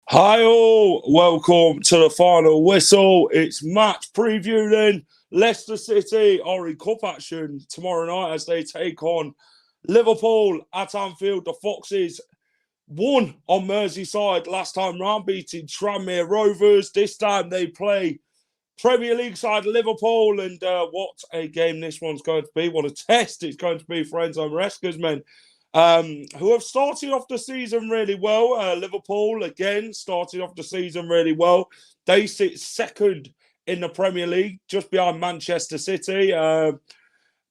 Hi all, welcome to the final whistle. It's match preview then. Leicester City are in cup action tomorrow night as they take on Liverpool at Anfield. The Foxes won on Merseyside last time round, beating Tranmere Rovers. This time they play Premier League side Liverpool, and what a game this one's going to be. What a test it's going to be for Enzo Maresca's men, who have started off the season really well. Liverpool, again, started off the season really well. They sit second in the Premier League, just behind Manchester City.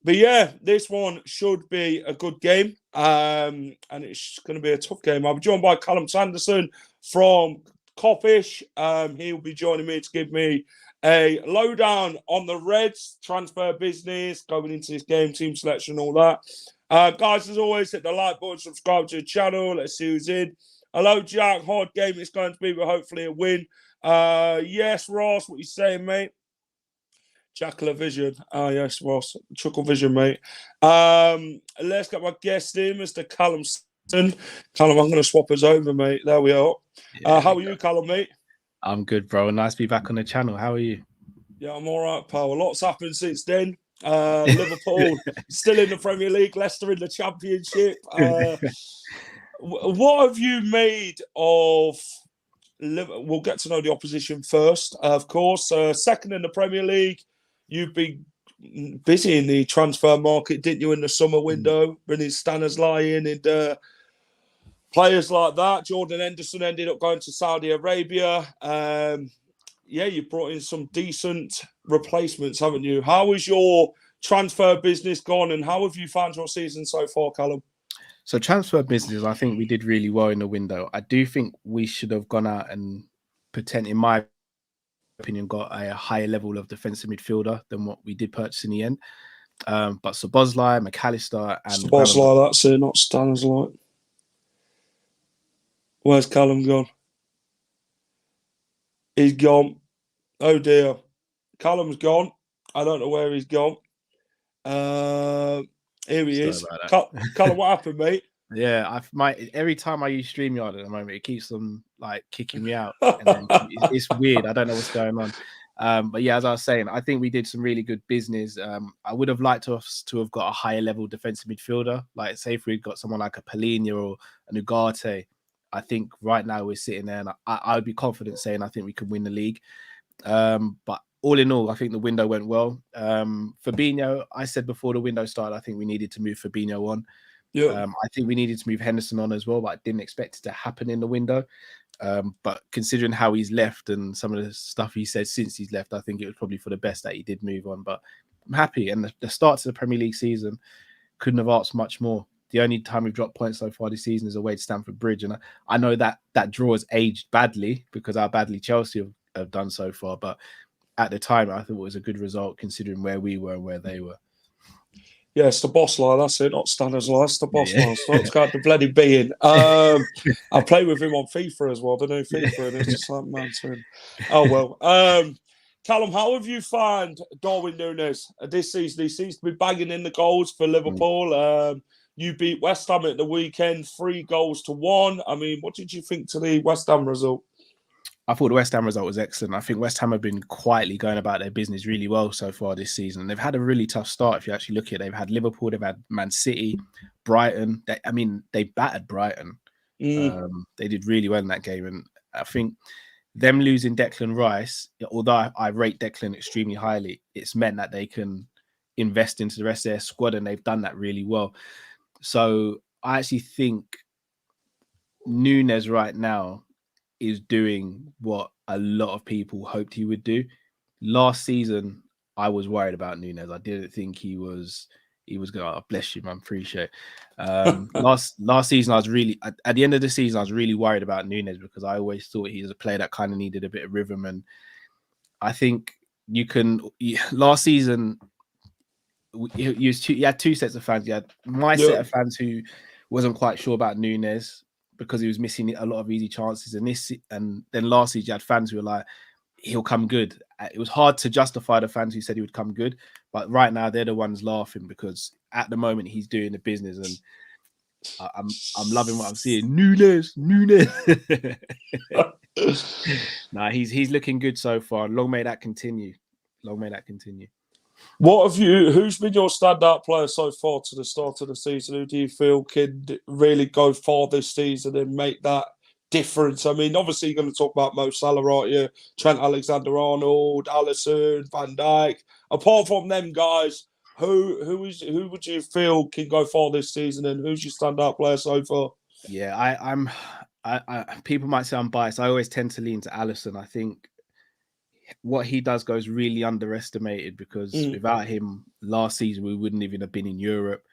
But yeah, this one should be a good game, and it's going to be a tough game. I'll be joined by Callum Sanderson from Coppish. He'll be joining me to give me a lowdown on the Reds, transfer business, going into this game, team selection, all that. Guys, as always, hit the like button, subscribe to the channel. Let's see who's in. Hello, Jack. Hard game it's going to be, but hopefully a win. Yes, Ross, what you saying, mate? Jackal Vision. Yes, Ross. Chuckle Vision, mate. Let's get my guest in, Mr. Callum. Callum, I'm going to swap us over, mate. There we are. How are you, Callum, mate? I'm good, bro. Nice to be back on the channel. How are you? Yeah, I'm all right, pal. A lot's happened since then. Liverpool still in the Premier League, Leicester in the Championship. What have you made of Liverpool? We'll get to know the opposition first, of course. Second in the Premier League. You've been busy in the transfer market, didn't you, in the summer window? Bringing Stanners in and players like that. Jordan Henderson ended up going to Saudi Arabia. Yeah, you brought in some decent replacements, haven't you? How is your transfer business gone, and how have you found your season so far, Callum? So transfer business, I think we did really well in the window. I do think we should have gone out and in my opinion, got a higher level of defensive midfielder than what we did purchase in the end. But Szoboszlai, McAllister, and Szoboszlai, that's it, not Stanners Light. Where's Callum gone? He's gone. Oh dear. Callum's gone. I don't know where he's gone. Here he is. Callum, what happened, mate? Yeah, every time I use StreamYard at the moment, it keeps them like kicking me out. And then it's weird. I don't know what's going on. But yeah, as I was saying, I think we did some really good business. I would have liked us to have got a higher level defensive midfielder. Like, say if we'd got someone like a Palhinha or an Ugarte, I think right now we're sitting there, and I would be confident saying I think we could win the league. But all in all, I think the window went well. Fabinho, I said before the window started, I think we needed to move Fabinho on. Yeah. I think we needed to move Henderson on as well, but I didn't expect it to happen in the window. But considering how he's left and some of the stuff he said since he's left, I think it was probably for the best that he did move on. But I'm happy. And the start to the Premier League season couldn't have asked much more. The only time we've dropped points so far this season is away to Stamford Bridge. And I know that draw has aged badly because how badly Chelsea have done so far. But at the time, I thought it was a good result considering where we were and where they were. Yeah, it's the boss line, that's it, not Stanners line, it's the boss line. So it's got the bloody being. I play with him on FIFA as well, the new FIFA, and it's just like, man, to him. Oh, well. Callum, how have you found Darwin Núñez this season? He seems to be bagging in the goals for Liverpool. You beat West Ham at the weekend, 3-1. I mean, what did you think to the West Ham result? I thought the West Ham result was excellent. I think West Ham have been quietly going about their business really well so far this season. They've had a really tough start. If you actually look at it, they've had Liverpool, they've had Man City, Brighton. They battered Brighton. They did really well in that game. And I think them losing Declan Rice, although I rate Declan extremely highly, it's meant that they can invest into the rest of their squad, and they've done that really well. So I actually think Núñez right now is doing what a lot of people hoped he would do. Last season, I was worried about Núñez. I didn't think he was he was going, oh, bless you, man. Appreciate it. Last season, I was really, at the end of the season, I was really worried about Núñez because I always thought he was a player that kind of needed a bit of rhythm. And I think last season, you had two sets of fans. You had my set of fans who wasn't quite sure about Núñez because he was missing a lot of easy chances. And then last season, you had fans who were like, he'll come good. It was hard to justify the fans who said he would come good, but right now they're the ones laughing because at the moment he's doing the business, and I'm loving what I'm seeing. Núñez. Nah, he's looking good so far. Long may that continue. Who's been your standout player so far to the start of the season? Who do you feel can really go far this season and make that difference? I mean, obviously you're going to talk about Mo Salah, right? Yeah, Trent Alexander-Arnold, Alisson, Van Dijk. Apart from them guys, who would you feel can go far this season, and who's your standout player so far? Yeah, I people might say I'm biased. I always tend to lean to Alisson. I think what he does goes really underestimated because without him last season, we wouldn't even have been in Europe.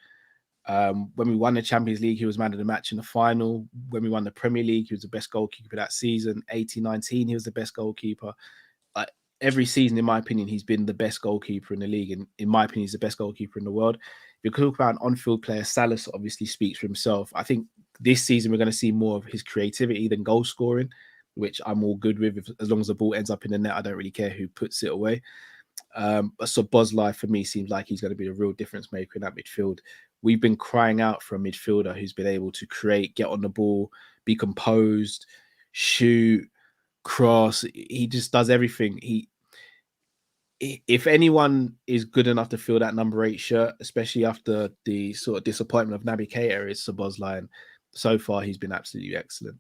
When we won the Champions League, he was man of the match in the final. When we won the Premier League, he was the best goalkeeper that season. 18-19, he was the best goalkeeper. Every season, in my opinion, he's been the best goalkeeper in the league. And in my opinion, he's the best goalkeeper in the world. If you talk about an on-field player, Salah obviously speaks for himself. I think this season, we're going to see more of his creativity than goal scoring, which I'm all good with. As long as the ball ends up in the net, I don't really care who puts it away. So Bosley, for me, seems like he's going to be a real difference maker in that midfield. We've been crying out for a midfielder who's been able to create, get on the ball, be composed, shoot, cross. He just does everything. If anyone is good enough to fill that number 8 shirt, especially after the sort of disappointment of Naby Keita, it's Szoboszlai. And so far, he's been absolutely excellent.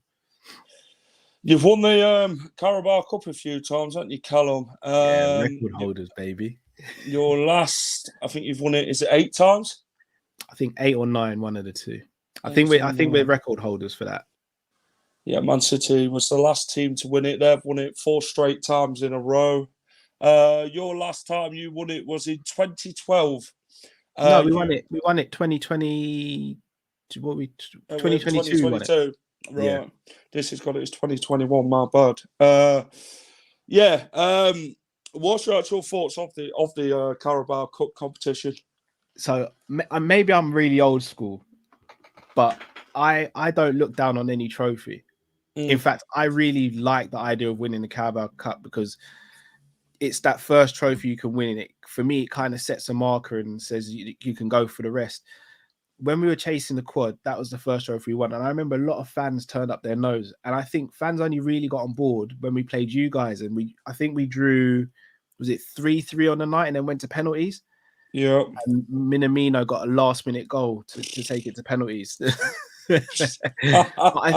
You've won the Carabao Cup a few times, haven't you, Callum? Yeah, record holders, baby. Your last, I think you've won it. Is it 8 times? I think 8 or 9, one of the two. I think we're record holders for that. Yeah, Man City was the last team to win it. They've won it 4 straight times in a row. Your last time you won it was in 2012. No, we won it. We won it 2020. 2022. 2022. Right. Yeah. This has got it as 2021. My bad. What's your actual thoughts of the Carabao Cup competition? So maybe I'm really old school, but I don't look down on any trophy. In fact, I really like the idea of winning the Carabao Cup because it's that first trophy you can win in it. For me, it kind of sets a marker and says you can go for the rest. When we were chasing the quad, that was the first trophy we won. And I remember a lot of fans turned up their nose. And I think fans only really got on board when we played you guys. And I think we drew, was it 3-3 on the night and then went to penalties? Yeah. And Minamino got a last minute goal to take it to penalties. I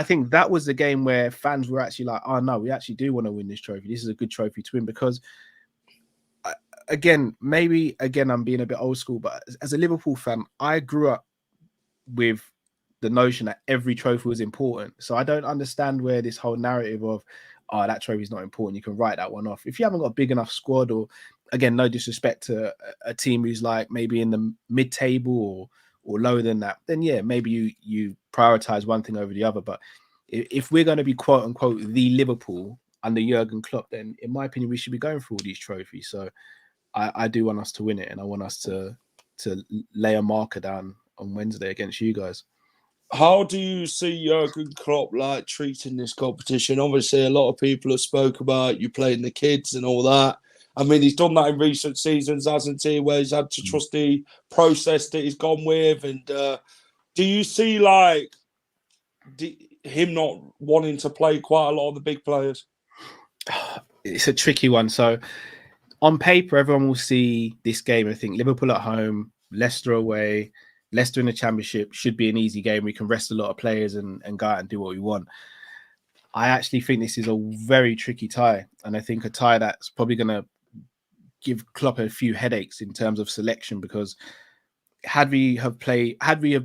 think that was the game where fans were actually like, oh no, we actually do want to win this trophy. This is a good trophy to win because again, I'm being a bit old school, but as a Liverpool fan, I grew up with the notion that every trophy was important. So I don't understand where this whole narrative of, oh, that trophy is not important, you can write that one off. If you haven't got a big enough squad, or again, no disrespect to a team who's like maybe in the mid-table or lower than that, then yeah, maybe you prioritize one thing over the other. But if we're going to be quote unquote the Liverpool under Jurgen Klopp, then in my opinion, we should be going for all these trophies. So I do want us to win it, and I want us to lay a marker down on Wednesday against you guys. How do you see Jurgen Klopp treating this competition? Obviously, a lot of people have spoke about you playing the kids and all that. I mean, he's done that in recent seasons, hasn't he? Where he's had to trust the process that he's gone with. And do you see him not wanting to play quite a lot of the big players? It's a tricky one. So on paper, everyone will see this game and think Liverpool at home, Leicester away, Leicester in the Championship should be an easy game. We can rest a lot of players and go out and do what we want. I actually think this is a very tricky tie. And I think a tie that's probably going to give Klopp a few headaches in terms of selection, because had we have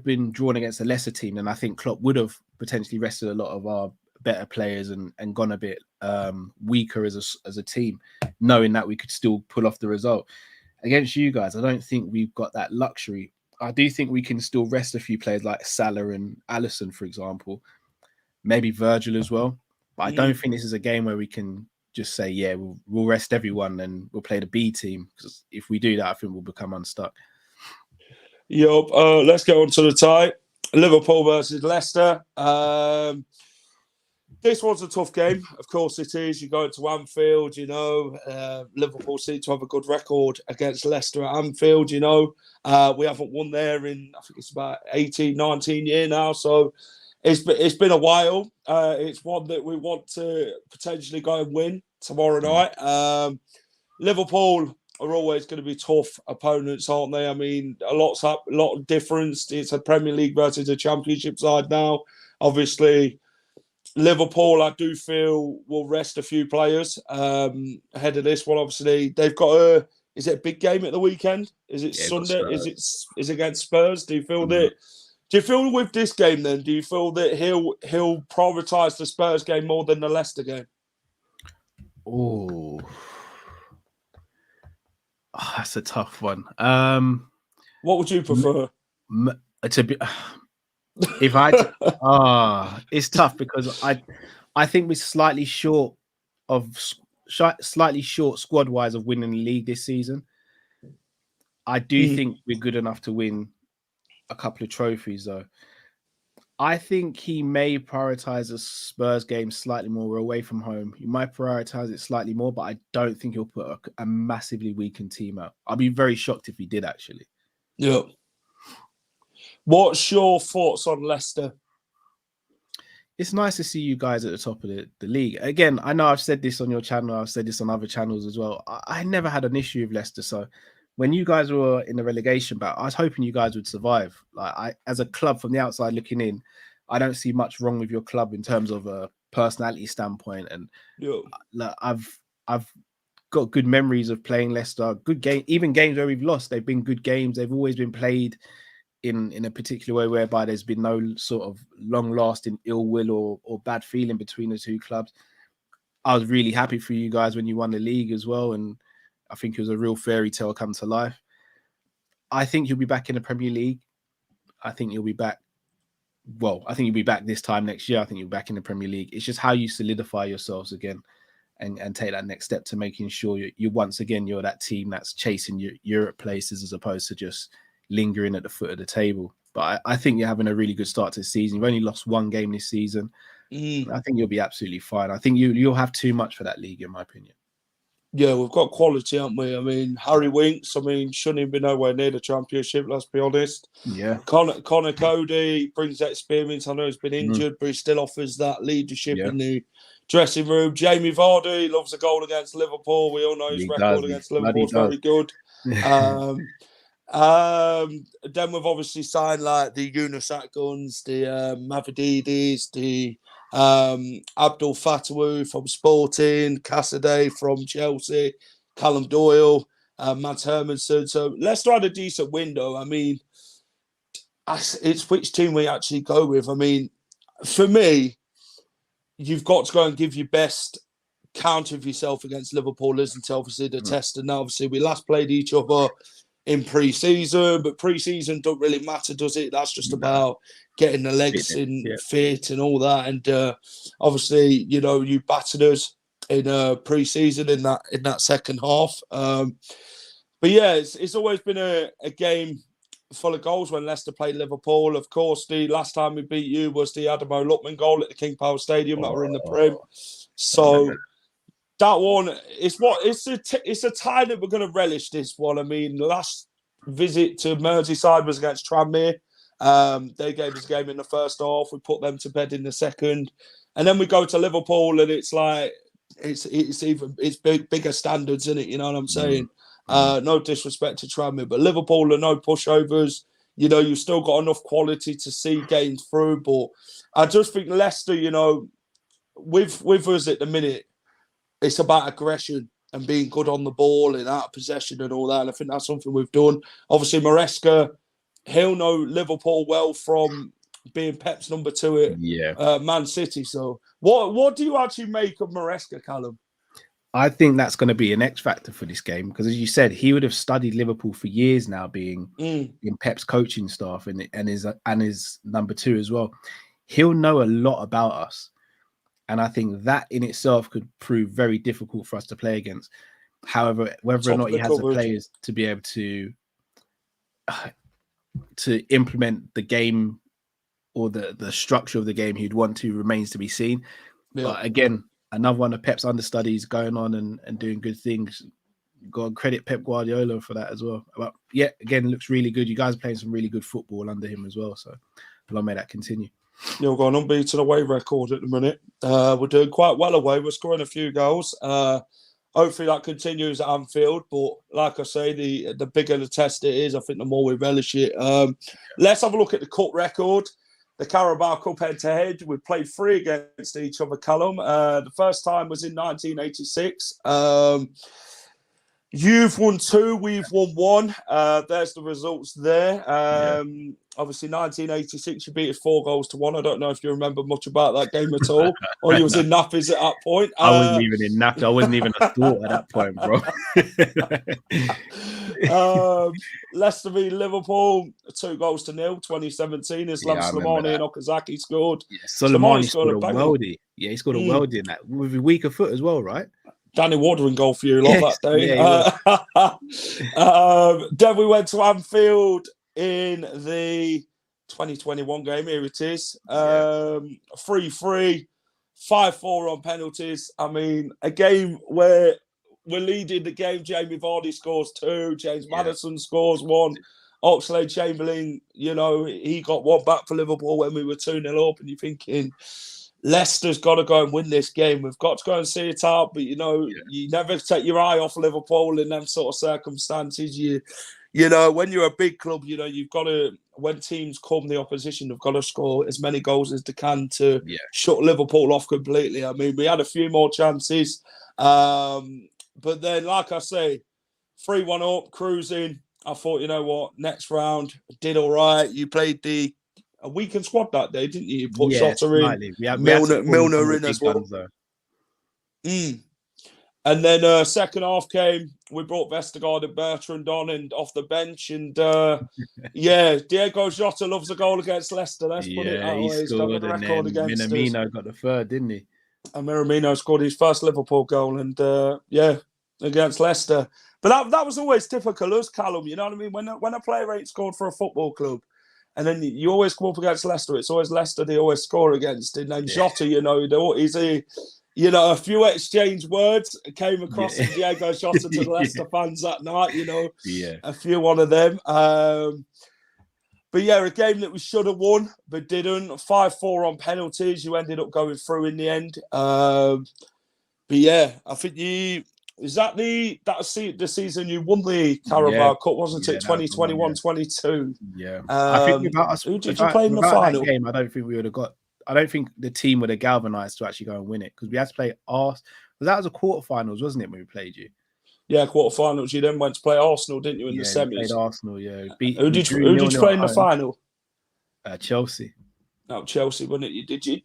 been drawn against a lesser team, then I think Klopp would have potentially rested a lot of our better players and gone a bit weaker as a team, knowing that we could still pull off the result. against you guys, I don't think we've got that luxury. I do think we can still rest a few players like Salah and Alisson, for example, maybe Virgil as well. But I don't think this is a game where we can just say, yeah, we'll rest everyone and we'll play the B team. Because if we do that, I think we'll become unstuck. Yup. Let's get on to the tie. Liverpool versus Leicester. This was a tough game. Of course it is. You go into Anfield, Liverpool seem to have a good record against Leicester at Anfield, We haven't won there in, I think it's about 18, 19 years now. So it's been a while. It's one that we want to potentially go and win tomorrow night. Liverpool are always going to be tough opponents, aren't they? I mean, a lot of difference. It's a Premier League versus a Championship side now. Obviously, Liverpool, I do feel, will rest a few players ahead of this one. Obviously, they've got is it a big game at the weekend? Is it Sunday? Is it against Spurs? Do you feel that? Do you feel with this game then? Do you feel that he'll prioritise the Spurs game more than the Leicester game? Oh, that's a tough one. What would you prefer? To be, if it's tough because I think we're slightly short squad wise of winning the league this season. I do think we're good enough to win a couple of trophies though. I think he may prioritize the Spurs game slightly more. We're away from home. He might prioritize it slightly more, but I don't think he'll put a massively weakened team out. I'd be very shocked if he did, actually. Yeah. What's your thoughts on Leicester? It's nice to see you guys at the top of the league. Again, I know I've said this on your channel. I've said this on other channels as well. I never had an issue with Leicester. So when you guys were in the relegation battle, I was hoping you guys would survive. As a club from the outside looking in, I don't see much wrong with your club in terms of a personality standpoint. And I've got good memories of playing Leicester. Good game, even games where we've lost, they've been good games. They've always been played in a particular way whereby there's been no sort of long-lasting ill will or bad feeling between the two clubs. I was really happy for you guys when you won the league as well, and I think it was a real fairy tale come to life. I think you'll be back in the Premier League. I think you'll be back. Well, I think you'll be back this time next year. I think you'll be back in the Premier League. It's just how you solidify yourselves again and take that next step to making sure you're once again, you're that team that's chasing your Europe places as opposed to just lingering at the foot of the table. But I think you're having a really good start to the season. You've only lost one game this season. I think you'll be absolutely fine. I think you'll have too much for that league, in my opinion. Yeah, we've got quality, haven't we? I mean, Harry Winks, shouldn't even be nowhere near the Championship, let's be honest. Yeah. Connor Cody brings that experience. I know he's been injured, but he still offers that leadership in the dressing room. Jamie Vardy loves a goal against Liverpool. We all know his record against Liverpool is very good. Then we've obviously signed like the Unisac Guns, the Mavridis, the Abdul Fatawu from Sporting, Cassidy from Chelsea, Callum Doyle, Mads Hermansen. So Leicester had a decent window. I mean, it's which team we actually go with. I mean, for me, you've got to go and give your best count of yourself against Liverpool, isn't it? Obviously, the test. And obviously, we last played each other in pre-season, but pre-season don't really matter, does it? That's just about getting the legs fit and all that. And obviously, you battered us in pre-season in that second half. But yeah, it's always been a game full of goals when Leicester played Liverpool. Of course, the last time we beat you was the Adamo Lukman goal at the King Power Stadium that were in the Prem. So that one, it's a tie that we're going to relish this one. I mean, the last visit to Merseyside was against Tranmere. They gave us a game in the first half. We put them to bed in the second. And then we go to Liverpool and it's like, it's bigger standards, isn't it? You know what I'm saying? No disrespect to Tranmere, but Liverpool are no pushovers. You've still got enough quality to see getting through. But I just think Leicester, with us at the minute, it's about aggression and being good on the ball and out of possession and all that. And I think that's something we've done. Obviously, Maresca, he'll know Liverpool well from being Pep's number 2 at Man City. So what do you actually make of Maresca, Callum? I think that's going to be an X factor for this game because, as you said, he would have studied Liverpool for years now, being in Pep's coaching staff and his number two as well. He'll know a lot about us, and I think that in itself could prove very difficult for us to play against. However, whether or not he has the players to be able to implement the game or the structure of the game he'd want to remains to be seen. Yeah. But again, another one of Pep's understudies going on and doing good things. Got to credit Pep Guardiola for that as well. But yeah, again, looks really good. You guys are playing some really good football under him as well. So long may that continue. Yeah, we've got an unbeaten away record at the minute. We're doing quite well away. We're scoring a few goals. Hopefully that continues at Anfield. But like I say, the bigger the test it is, I think the more we relish it. Let's have a look at the cup record. The Carabao Cup head-to-head. We played 3 against each other, Callum. The first time was in 1986. You've won 2, we've won 1. There's the results there. Obviously, 1986, you beat us 4-1. I don't know if you remember much about that game at all, or you was in nappies at that point. I wasn't even in nappies. I wasn't even a thought at that point, bro. Leicester v Liverpool, 2-0, 2017. Islam Slimani and Okazaki scored. Yeah, Soleimani scored a worldie. Yeah, he scored a worldie in that with a weaker foot as well, right? Danny Watering goal for you that day. Then we went to Anfield in the 2021 game. Here it is. 3-3, 5-4 on penalties. I mean, a game where we're leading the game. Jamie Vardy scores 2. James Maddison scores 1. Oxlade-Chamberlain, he got 1 back for Liverpool when we were 2-0 up. And you're thinking, Leicester's got to go and win this game. We've got to go and see it out. But, you never take your eye off Liverpool in them sort of circumstances. When you're a big club, you've got to, when teams come, the opposition have got to score as many goals as they can to shut Liverpool off completely. I mean, we had a few more chances. But then, like I say, 3-1 up, cruising. I thought, you know what, next round, did all right. You played a weakened squad that day, didn't you? You put Jota in, Milner in as well. And then second half came, we brought Vestergaard and Bertrand on and off the bench. And Diego Jota loves a goal against Leicester. Let's put it that way. He's got the record against us. Minamino got the third, didn't he? And Minamino scored his first Liverpool goal and against Leicester. But that was always typical us, Callum. You know what I mean? When a player ain't scored for a football club, and then you always come up against Leicester, it's always Leicester they always score against. And then Jota, he's a few exchange words came across from Diego Jota to the Leicester fans that night. A few one of them. But a game that we should have won, but didn't. 5-4 on penalties. You ended up going through in the end. I think is that the season you won the Carabao Cup, wasn't it? 2021-22. Yeah. I think without us, who did you play in the final? That game, I don't think we would have got. I don't think the team would have galvanized to actually go and win it because we had to play Arsenal. That was a quarterfinals, wasn't it, when we played you? Yeah, quarterfinals. You then went to play Arsenal, didn't you, in the semis? Played Arsenal, yeah. Who did you play in the final? Chelsea. No, Chelsea, wasn't it?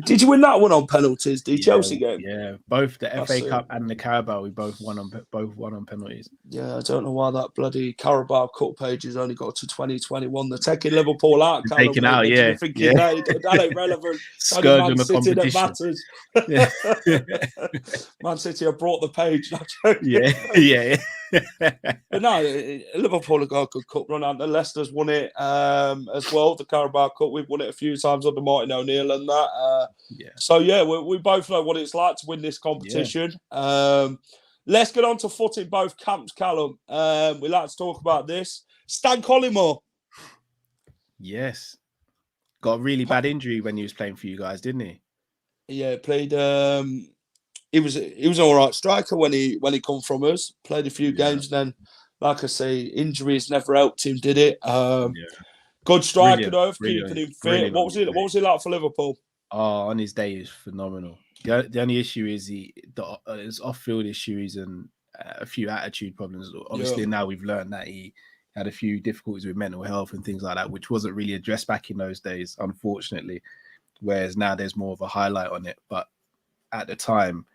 Did you win that one on penalties? The Chelsea game? Yeah, both the FA Cup and the Carabao, we both won on penalties. Yeah, I don't know why that bloody Carabao Cup page has only got to 2021. They're taking Liverpool out. Taking out, that ain't relevant. Scourge on the competition. Man City have brought the page. Yeah. But no, Liverpool have got a good cup run out. The Leicester's won it as well. The Carabao Cup, we've won it a few times under Martin O'Neill and that. So we both know what it's like to win this competition. Let's get on to foot in both camps, Callum. We like to talk about this. Stan Collymore. Yes. Got a really bad injury when he was playing for you guys, didn't he? Yeah, played. He was an all right striker when he come from us. Played a few games, and then, like I say, injuries never helped him, did it? Good striker though, keeping him fit. What was he like for Liverpool? Oh, on his day, he was phenomenal. The only issue is his off-field issues and a few attitude problems. Obviously, now we've learned that he had a few difficulties with mental health and things like that, which wasn't really addressed back in those days, unfortunately. Whereas now there's more of a highlight on it. But at the time,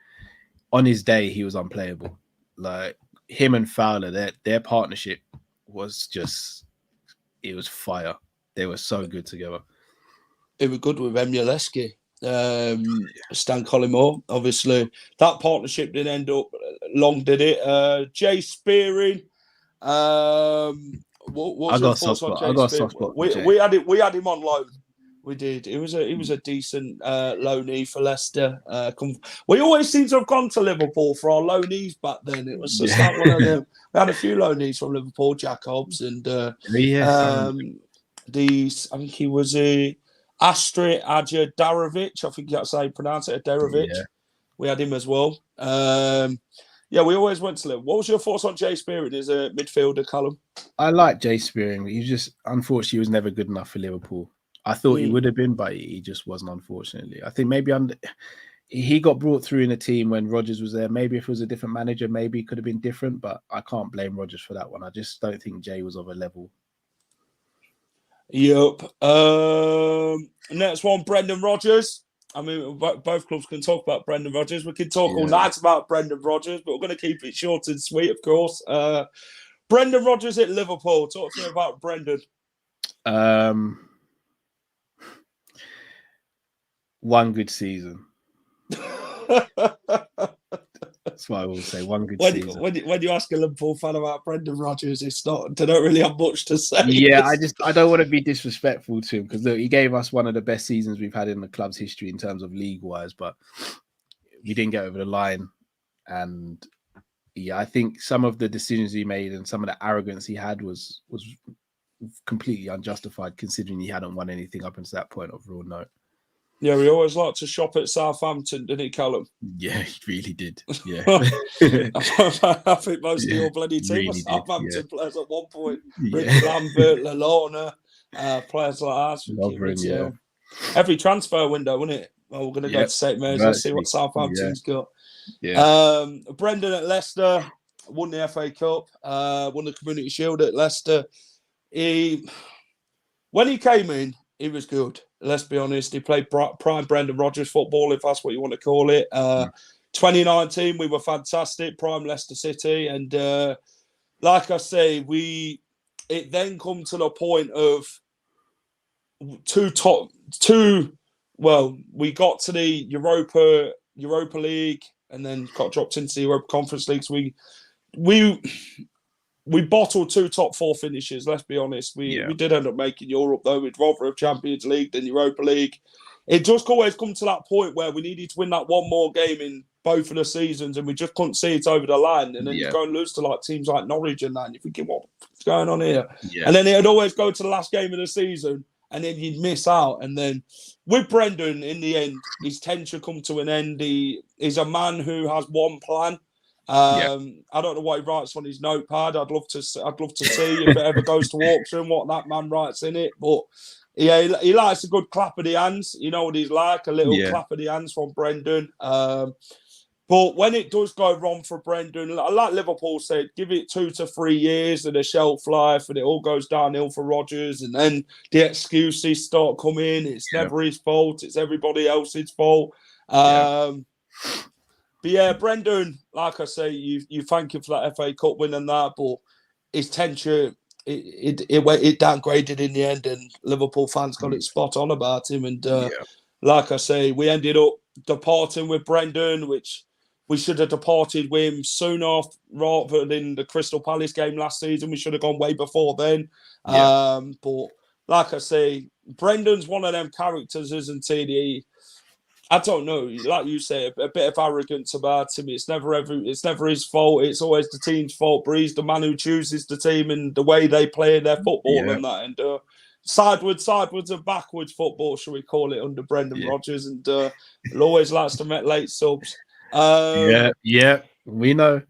on his day, he was unplayable. Like him and Fowler, their partnership was just, it was fire. They were so good together. It was good with Emuleski. Stan Collymore, obviously. That partnership didn't end up long, did it? Jay Spearing. What's your thoughts on Jay Spearing? We had him on loan. We did. He was a decent loanee for Leicester. We always seem to have gone to Liverpool for our loanees back then. It was just like one of them. We had a few loanees from Liverpool, Jacobs, and I think he was Astrid Darovic. I think that's how you pronounce it, Darovic. Yeah. We had him as well. Yeah, we always went to Liverpool. What was your thoughts on Jay Spearing as a midfielder, Callum? I like Jay Spearing. He just, unfortunately, was never good enough for Liverpool. I thought he would have been, but he just wasn't, unfortunately. I think maybe he got brought through in a team when Rodgers was there. Maybe if it was a different manager, maybe it could have been different, but I can't blame Rodgers for that one. I just don't think Jay was of a level. Yep. Next one, Brendan Rodgers. I mean, both clubs can talk about Brendan Rodgers. We can talk all night about Brendan Rodgers, but we're going to keep it short and sweet, of course. Brendan Rodgers at Liverpool. Talk to me about Brendan. One good season. That's what I will say. One good season. When you ask a Liverpool fan about Brendan Rodgers, they don't really have much to say. Yeah, I don't want to be disrespectful to him because look, he gave us one of the best seasons we've had in the club's history in terms of league-wise, but we didn't get over the line. And yeah, I think some of the decisions he made and some of the arrogance he had was completely unjustified, considering he hadn't won anything up until that point of real note. Yeah, we always liked to shop at Southampton, didn't he, Callum? Yeah, he really did. Yeah. I think most of your bloody team were Southampton players at one point. Ricky Lambert, Lalana, players like that. Every transfer window, wasn't it? Well, we're going to go to St. Mary's and see what Southampton's got. Yeah. Brendan at Leicester won the FA Cup, won the Community Shield at Leicester. When he came in, he was good. Let's be honest. He played prime Brendan Rodgers football, if that's what you want to call it. 2019, we were fantastic, prime Leicester City. And like I say, it then come to the point of we got to the Europa League and then got dropped into the Europa Conference League. So we bottled 2 top 4 finishes, let's be honest. We did end up making Europe, though. We'd rather have Champions League than Europa League. It just always come to that point where we needed to win that one more game in both of the seasons, and we just couldn't see it over the line. And then you go and lose to like teams like Norwich and that, and you're thinking, what's going on here? Yeah. And then it'd always go to the last game of the season, and then you'd miss out. And then with Brendan, in the end, his tenure come to an end. He's a man who has one plan. I don't know what he writes on his notepad. I'd love to see if it ever goes to auction what that man writes in it. But yeah, he likes a good clap of the hands. You know what he's like, a little clap of the hands from Brendan. But when it does go wrong for Brendan, like Liverpool said, give it 2 to 3 years and a shelf life, and it all goes downhill for Rodgers. And then the excuses start coming. It's never his fault. It's everybody else's fault. But yeah, Brendan, like I say, you thank him for that FA Cup win and that, but his tenure, it downgraded in the end, and Liverpool fans got it spot on about him. And like I say, we ended up departing with Brendan, which we should have departed with him sooner rather than the Crystal Palace game last season. We should have gone way before then. But like I say, Brendan's one of them characters, isn't he? I don't know. Like you say, a bit of arrogance about him. It's never his fault. It's always the team's fault. But he's the man who chooses the team and the way they play their football and that. And sideways and backwards football, shall we call it, under Brendan Rodgers. And he always likes to make late subs. We know.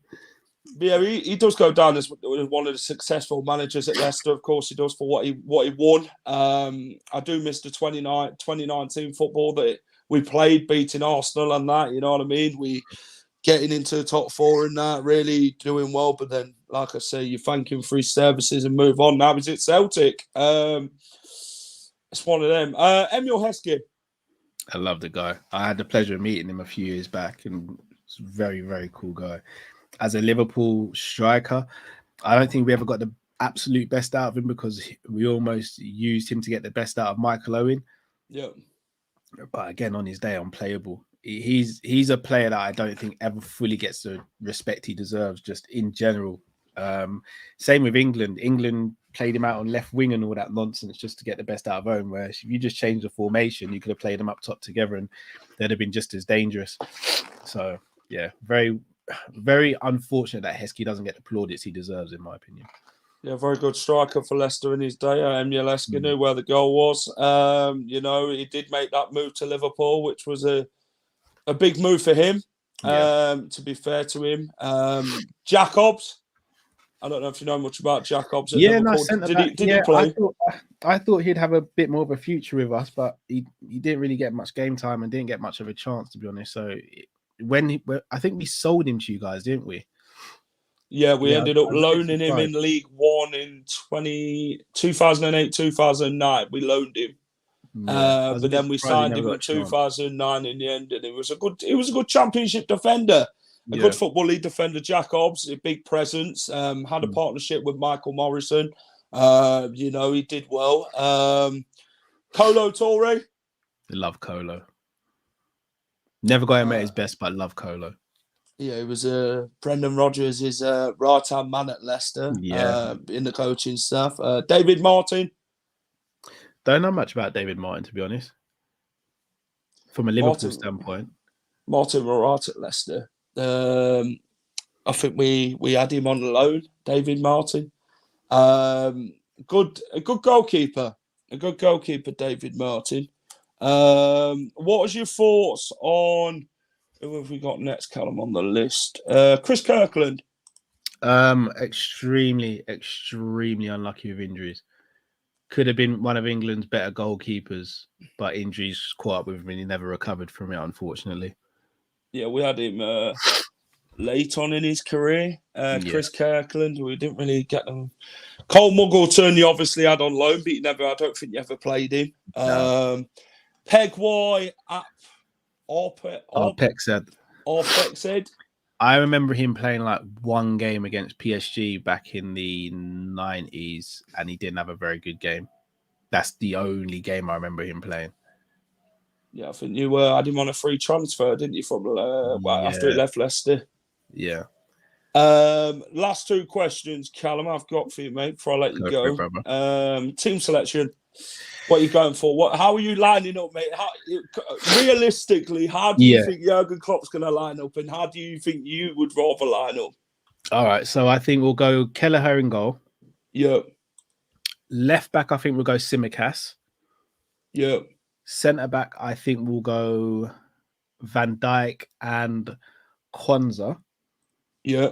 Yeah, he does go down as one of the successful managers at Leicester. Of course, he does for what he won. I do miss the 2019 football that we played, beating Arsenal and that, you know what I mean? We getting into the top 4 and that, really doing well. But then, like I say, you thank him for his services and move on. Now he's at Celtic. It's one of them. Emil Heskey. I love the guy. I had the pleasure of meeting him a few years back, and He's a very, very cool guy. As a Liverpool striker, I don't think we ever got the absolute best out of him because we almost used him to get the best out of Michael Owen. Yeah. But again, on his day, unplayable. He's a player that I don't think ever fully gets the respect he deserves, just in general. Same with England. England played him out on left wing and all that nonsense just to get the best out of Owen. Whereas if you just change the formation, you could have played them up top together and they'd have been just as dangerous. So yeah, very, very unfortunate that Heskey doesn't get the plaudits he deserves, in my opinion. Yeah, very good striker for Leicester in his day. Emile Heskey knew where the goal was. He did make that move to Liverpool, which was a big move for him. To be fair to him, Jacobs. I don't know if you know much about Jacobs. Did he play? I thought he'd have a bit more of a future with us, but he didn't really get much game time and didn't get much of a chance, to be honest. So I think we sold him to you guys, didn't we? Yeah, we ended up loaning him in League One in 2008, 2009. We loaned him. Yeah, but then we signed him in 2009 in the end, and it was a good Championship defender. A good Football League defender, Jacobs, a big presence, had a partnership with Michael Morrison. He did well. Kolo Toure. I love Kolo. Never got him at his best, but I love Kolo. Yeah, he was Brendan Rodgers, his right-hand man at Leicester in the coaching staff. David Martin. Don't know much about David Martin, to be honest. From a Liverpool standpoint. Martin were right at Leicester. I think we had him on loan, David Martin. A good goalkeeper. A good goalkeeper, David Martin. What was your thoughts on who have we got next, Callum, on the list? Chris Kirkland. Extremely, extremely unlucky with injuries. Could have been one of England's better goalkeepers, but injuries caught up with him and he never recovered from it, unfortunately. Yeah, we had him late on in his career. Chris Kirkland, we didn't really get him. Cole Muggleton, you obviously had on loan, but I don't think you ever played him. No. Pegwai Arpexed. I remember him playing like one game against PSG back in the 90s, and he didn't have a very good game. That's the only game I remember him playing. Yeah, I think you had him on a free transfer, didn't you, from after he left Leicester? Yeah. Last two questions, Callum, I've got for you, mate, before I let you go. Team selection. What are you going for? How are you lining up, mate? Realistically, how do you think Jurgen Klopp's going to line up, and how do you think you would rather line up? All right, so I think we'll go Kelleher in goal. Yeah. Left back, I think we'll go Tsimikas. Yeah. Centre back, I think we'll go Van Dijk and Kwanzaa. Yeah.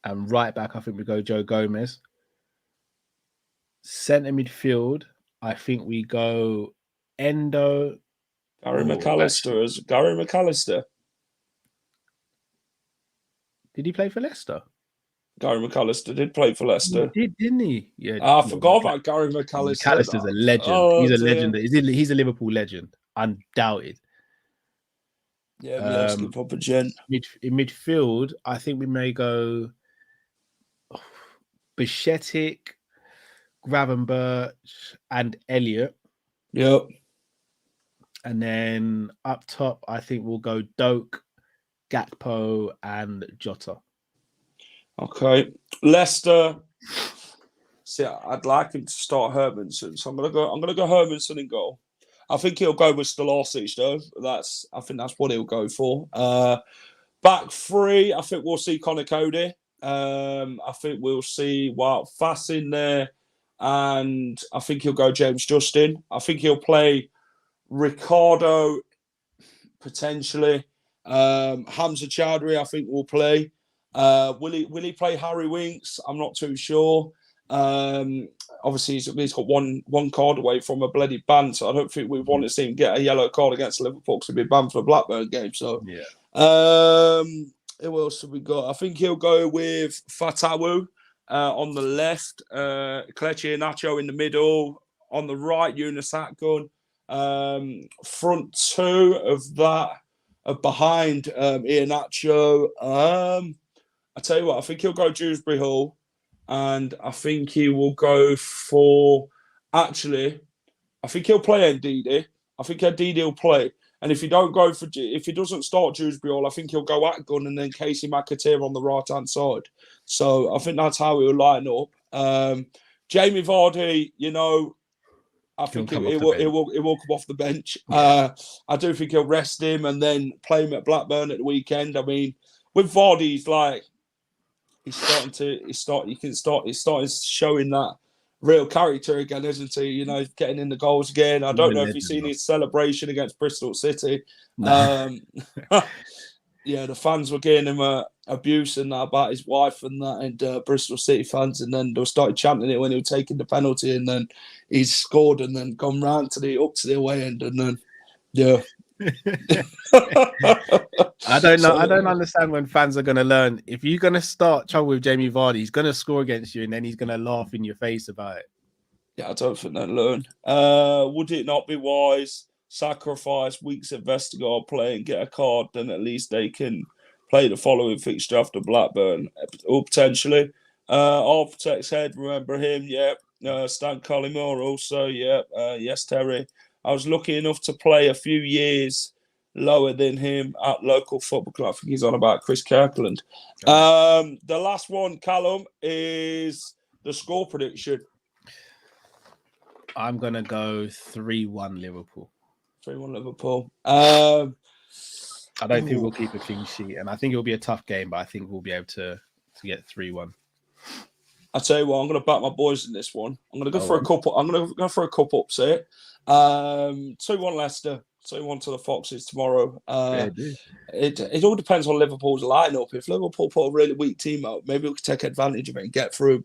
And right back, I think we go Joe Gomez. Centre midfield, I think we go Endo. Gary McAllister. Did he play for Leicester? Gary McAllister did play for Leicester. He did, didn't he? Yeah. I forgot about Gary McAllister. McAllister's a legend. He's a legend. He's a Liverpool legend, undoubted. Yeah, let's give up a gent. In midfield, I think we may go Bichetic, Gravenberch, and Elliott. Yep. And then up top, I think we'll go Doak, Gakpo, and Jota. Okay. Leicester. See, I'd like him to start Hermanson, so I'm gonna go Hermanson in goal. I think he'll go with Stolasic though. I think that's what he'll go for. Back three, I think we'll see Connor Cody. I think we'll see Fass in there, and I think he'll go James Justin. I think he'll play Ricardo potentially. Hamza Chowdhury, I think will play. Will he play Harry Winks? I'm not too sure. Obviously he's got one card away from a bloody ban, so I don't think we want to see him get a yellow card against Liverpool because he'll be banned for the Blackburn game. So who else have we got? I think he'll go with Fatawu on the left, Kelechi Iheanacho in the middle, on the right Yunus Akgun. Front two of that, behind Iheanacho. I tell you what, I think he'll go Dewsbury Hall, and I think he will go for. Actually, I think he'll play Ndidi. I think Ndidi will play. And if he doesn't start Dewsbury Hall, I think he'll go at gun and then Casey McAteer on the right hand side. So I think that's how he'll line up. Jamie Vardy, I think he will come off the bench. Yeah. I do think he'll rest him and then play him at Blackburn at the weekend. I mean, with Vardy, he's starting showing that real character again, isn't he? Getting in the goals again. I don't know if you've seen his celebration against Bristol City. No. Yeah, the fans were giving him abuse and that about his wife and that, and Bristol City fans, and then they started chanting it when he was taking the penalty, and then he's scored and then gone round up to the away end, and then yeah. I don't know. I don't understand when fans are going to learn. If you're going to start trouble with Jamie Vardy, he's going to score against you, and then he's going to laugh in your face about it. Yeah, I don't think they'll learn. Would it not be wise? Sacrifice weeks of Vestergaard play and get a card, then at least they can play the following fixture after Blackburn, or potentially. Architect's Head, remember him? Yeah. Stan Collymore also, yeah. Yes, Terry. I was lucky enough to play a few years lower than him at local football club. I think he's on about Chris Kirkland. The last one, Callum, is the score prediction. I'm going to go 3-1 Liverpool. 3-1 Liverpool. I don't think we'll keep a clean sheet, and I think it'll be a tough game, but I think we'll be able to get 3-1. I tell you what, I'm going to back my boys in this one. I'm going to go for a couple. I'm going to go for a couple upset. 2-1 Leicester. 2-1 to the Foxes tomorrow. It all depends on Liverpool's lineup. If Liverpool put a really weak team out, maybe we could take advantage of it and get through.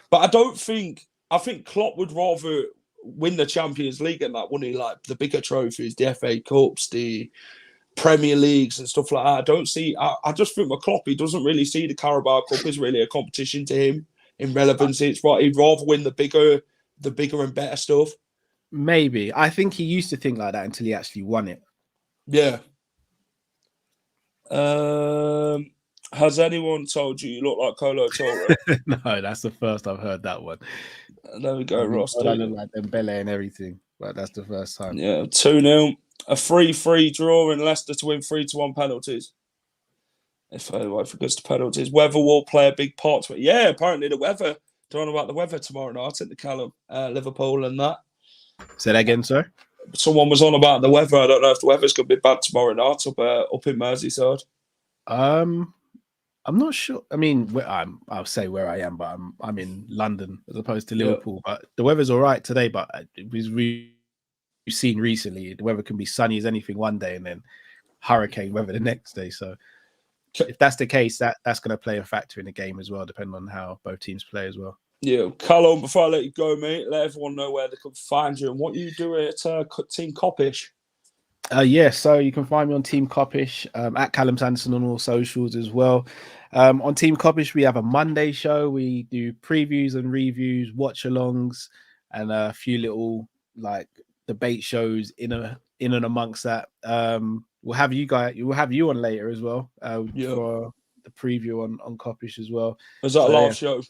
But I think Klopp would rather win the Champions League and that, wouldn't he? Like the bigger trophies, the FA Cups, the Premier Leagues and stuff like that. I just think with Klopp, he doesn't really see the Carabao Cup as really a competition to him in relevance. It's right. He'd rather win the bigger and better stuff. Maybe. I think he used to think like that until he actually won it. Yeah. Has anyone told you look like Kolo Toure? No, that's the first I've heard that one. There we go, Ross. I look like Dembele and everything, but that's the first time. Yeah, 2-0. A 3-3 draw in Leicester to win 3-1 penalties. If it goes to penalties, weather will play a big part to it. Yeah, apparently the weather. Don't know about the weather tomorrow night at the Callum, Liverpool and that. Say that again, sir. Someone was on about the weather. I don't know if the weather's going to be bad tomorrow night up in Merseyside. I'm not sure. I mean, I'll say where I am, but I'm in London as opposed to Liverpool. Yeah. But the weather's all right today. But we've seen recently the weather can be sunny as anything one day and then hurricane weather the next day. So if that's the case, that's going to play a factor in the game as well, depending on how both teams play as well. Yeah, Callum, before I let you go, mate, let everyone know where they can find you and what you do at Team Coppish. So you can find me on Team Coppish at Callum Sanderson on all socials as well. On Team Coppish, we have a Monday show. We do previews and reviews, watch-alongs, and a few little like debate shows in and amongst that. We'll have you on later as well for the preview on Coppish as well. Is that a live show?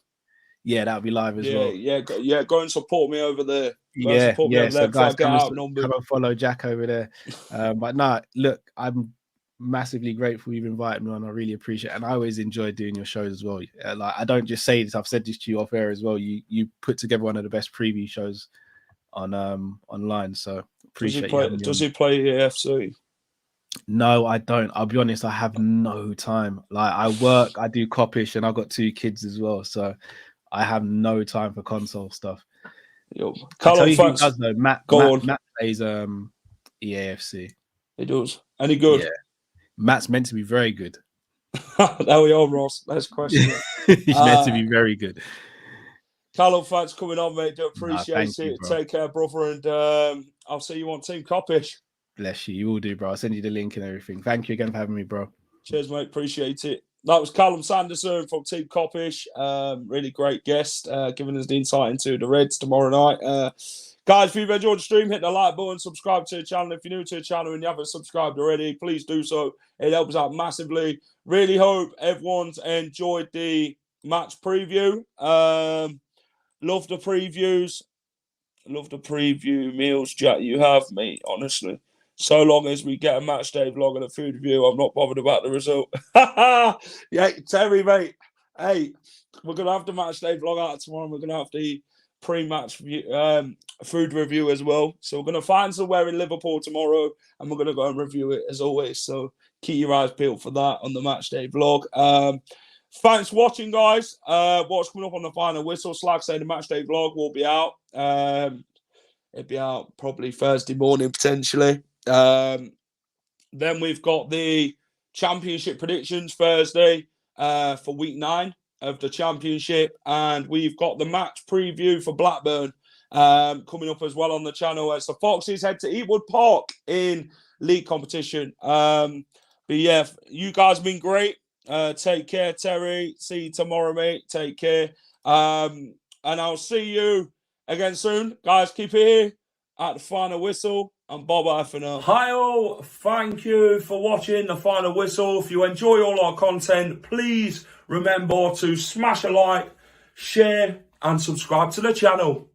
Yeah, that'll be live as well. Yeah. Go and support me over there. So guys, come and follow Jack over there. But no, look, I'm massively grateful you've invited me on. I really appreciate it, and I always enjoy doing your shows as well. Like I don't just say this; I've said this to you off air as well. You put together one of the best preview shows on online. So appreciate it. Does he play AFC? No, I don't. I'll be honest. I have no time. Like I work, I do Coppish, and I've got 2 kids as well. So I have no time for console stuff. Callum, thanks. Does, though. Matt plays EAFC. He does. Any good? Yeah. Matt's meant to be very good. There we are, Ross. Next question. He's meant to be very good. Callum, thanks for coming on, mate. Do appreciate it. Take care, brother, and I'll see you on Team Coppish. Bless you. You will do, bro. I'll send you the link and everything. Thank you again for having me, bro. Cheers, mate. Appreciate it. That was Callum Sanderson from Team Coppish. Really great guest, giving us the insight into the Reds tomorrow night. Guys, if you've enjoyed the stream, hit the like button, subscribe to the channel. If you're new to the channel and you haven't subscribed already, please do so. It helps out massively. Really hope everyone's enjoyed the match preview. Love the previews. Love the preview meals, Jack. You have, mate, honestly. So long as we get a match day vlog and a food review, I'm not bothered about the result. Yeah, Terry, mate. Hey, we're going to have the match day vlog out tomorrow. And we're going to have the pre-match food review as well. So we're going to find somewhere in Liverpool tomorrow and we're going to go and review it as always. So keep your eyes peeled for that on the match day vlog. Thanks for watching, guys. What's coming up on the final whistle? So like I say, the match day vlog will be out. It'll be out probably Thursday morning, potentially. Then we've got the championship predictions Thursday for week 9 of the championship, and we've got the match preview for Blackburn coming up as well on the channel as the Foxes head to Eatwood Park in league competition. But yeah, you guys have been great. Take care, Terry. See you tomorrow, mate. Take care. And I'll see you again soon. Guys, keep it here at the final whistle. And bye-bye for now. Hi all, thank you for watching the final whistle. If you enjoy all our content, please remember to smash a like, share, and subscribe to the channel.